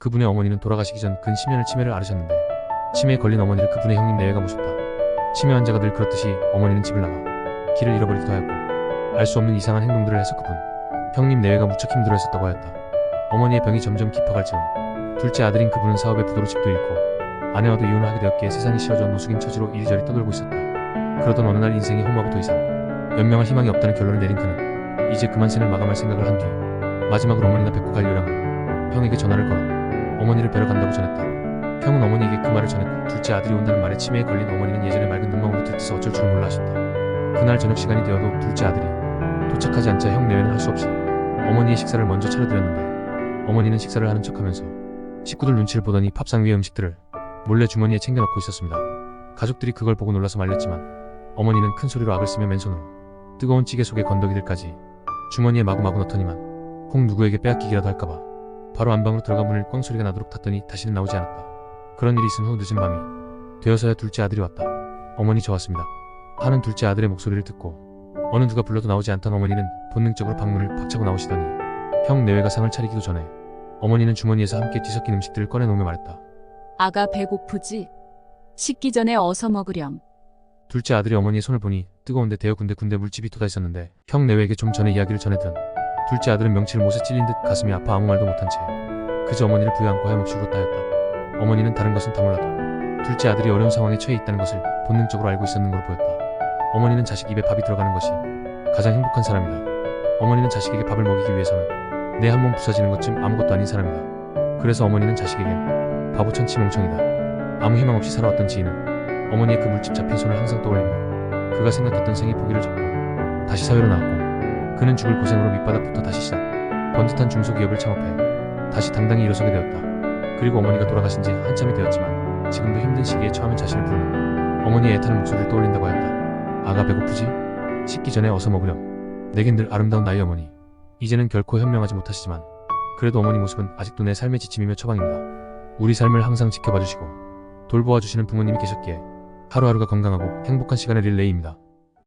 그분의 어머니는 돌아가시기 전 근 10년을 치매를 앓으셨는데 치매에 걸린 어머니를 그분의 형님 내외가 모셨다. 치매 환자가 늘 그렇듯이 어머니는 집을 나가 길을 잃어버리기도 하였고 알 수 없는 이상한 행동들을 해서 그분 형님 내외가 무척 힘들어했었다고 하였다. 어머니의 병이 점점 깊어갈 즈음 둘째 아들인 그분은 사업의 부도로 집도 잃고 아내와도 이혼을 하게 되었기에 세상이 싫어져 노숙인 처지로 이리저리 떠돌고 있었다. 그러던 어느 날 인생이 험하고 더 이상 연명할 희망이 없다는 결론을 내린 그는 이제 그만 생을 마감할 생각을 한 뒤 마지막으로 어머니나 뵙고 갈 요량은 형에게 전화를 걸어 어머니를 뵈러 간다고 전했다. 형은 어머니에게 그 말을 전했고 둘째 아들이 온다는 말에 치매에 걸린 어머니는 예전에 맑은 눈망울로 들뜨서 어쩔 줄 몰라 하셨다. 그날 저녁 시간이 되어도 둘째 아들이 도착하지 않자 형 내외는 할 수 없이 어머니의 식사를 먼저 차려드렸는데 어머니는 식사를 하는 척하면서 식구들 눈치를 보더니 밥상 위의 음식들을 몰래 주머니에 챙겨 넣고 있었습니다. 가족들이 그걸 보고 놀라서 말렸지만 어머니는 큰 소리로 악을 쓰며 맨손으로 뜨거운 찌개 속에 건더기들까지 주머니에 마구마구 넣더니만 혹 누구에게 빼앗기기라도 할까봐 바로 안방으로 들어가 문을 꽝 소리가 나도록 닫더니 다시는 나오지 않았다. 그런 일이 있은 후 늦은 밤이 되어서야 둘째 아들이 왔다. 어머니 저 왔습니다 하는 둘째 아들의 목소리를 듣고 어느 누가 불러도 나오지 않던 어머니는 본능적으로 방문을 팍 차고 나오시더니 형 내외가 상을 차리기도 전에 어머니는 주머니에서 함께 뒤섞인 음식들을 꺼내놓으며 말했다. 아가 배고프지? 식기 전에 어서 먹으렴. 둘째 아들이 어머니의 손을 보니 뜨거운데 데어 군데군데 물집이 돋아 있었는데 형 내외에게 좀 전에 이야기를 전해들은 둘째 아들은 명치를 못에 찔린 듯 가슴이 아파 아무 말도 못한 채 그저 어머니를 부여안고 하염없이 울었다 했다. 어머니는 다른 것은 다 몰라도 둘째 아들이 어려운 상황에 처해 있다는 것을 본능적으로 알고 있었는 걸로 보였다. 어머니는 자식 입에 밥이 들어가는 것이 가장 행복한 사람이다. 어머니는 자식에게 밥을 먹이기 위해서는 내 한 몸 부서지는 것쯤 아무것도 아닌 사람이다. 그래서 어머니는 자식에겐 바보천치 멍청이다. 아무 희망 없이 살아왔던 지인은 어머니의 그 물집 잡힌 손을 항상 떠올리며 그가 생각했던 생의 포기를 접고 다시 사회로 나왔고 그는 죽을 고생으로 밑바닥부터 다시 시작 번듯한 중소기업을 창업해 다시 당당히 일어서게 되었다. 그리고 어머니가 돌아가신 지 한참이 되었지만 지금도 힘든 시기에 처하면 자신을 부르는 어머니의 애타는 목소리를 떠올린다고 하였다. 아가 배고프지? 식기 전에 어서 먹으렴. 내겐 늘 아름다운 나의 어머니. 이제는 결코 현명하지 못하시지만 그래도 어머니 모습은 아직도 내 삶의 지침이며 처방입니다. 우리 삶을 항상 지켜봐 주시고 돌보아 주시는 부모님이 계셨기에 하루하루가 건강하고 행복한 시간의 릴레이입니다.